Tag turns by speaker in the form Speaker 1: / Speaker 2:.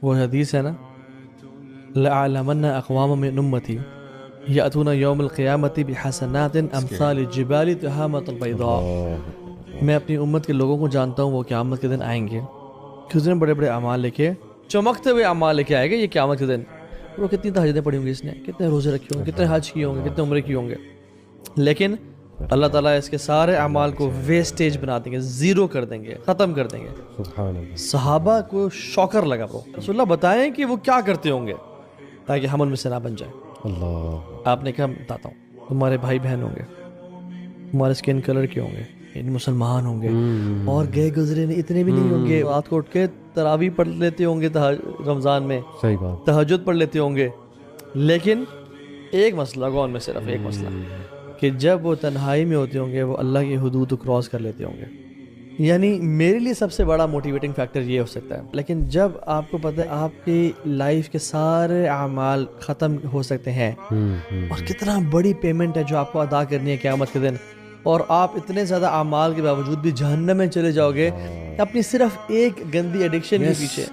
Speaker 1: وہ حدیث ہے نا، لَأَعْلَمَنَّ أَقْوَامًا مِّنْ أُمَّتِي يَأْتُونَ يَوْمَ الْقِيَامَةِ بِحَسَنَاتٍ أَمْثَالِ الْجِبَالِ تِهَامَةُ الْبَيْضَاء، میں اپنی امت کے لوگوں کو جانتا ہوں وہ قیامت کے دن آئیں گے کہ اس دن بڑے بڑے اعمال لے کے، چمکتے ہوئے اعمال لے کے آئے گا یہ قیامت کے دن. وہ کتنی تہجدیں پڑھی ہوں گی اس نے، کتنے روزے رکھے ہوں گے، کتنے حج کیے ہوں گے، کتنے عمرے کیے ہوں گے، لیکن اللہ تعالیٰ اس کے سارے اعمال کو ویسٹیج بنا دیں گے، زیرو کر دیں گے، ختم کر دیں گے.
Speaker 2: سبحان اللہ.
Speaker 1: صحابہ کو شوکر لگا. وہ رسول اللہ بتائیں کہ وہ کیا کرتے ہوں گے تاکہ ہم ان میں سے نہ بن جائیں.
Speaker 2: اللہ.
Speaker 1: آپ نے کہا بتاتا ہوں، تمہارے بھائی بہن ہوں گے، تمہارے اسکن کلر کے ہوں گے، یعنی مسلمان ہوں گے، اور گئے گزرے اتنے بھی نہیں ہوں گے، رات کو اٹھ کے تراویح پڑھ لیتے ہوں گے رمضان میں،
Speaker 2: صحیح بات.
Speaker 1: تہجد پڑھ لیتے ہوں گے، لیکن ایک مسئلہ ہوگا ان میں، صرف ایک مسئلہ کہ جب وہ تنہائی میں ہوتے ہوں گے وہ اللہ کی حدود کو کراس کر لیتے ہوں گے. یعنی میرے لیے سب سے بڑا موٹیویٹنگ فیکٹر یہ ہو سکتا ہے. لیکن جب آپ کو پتہ ہے آپ کی لائف کے سارے اعمال ختم ہو سکتے ہیں، اور کتنا بڑی پیمنٹ ہے جو آپ کو ادا کرنی ہے قیامت کے دن، اور آپ اتنے زیادہ اعمال کے باوجود بھی جہنم میں چلے جاؤ گے اپنی صرف ایک گندی ایڈکشن کے پیچھے.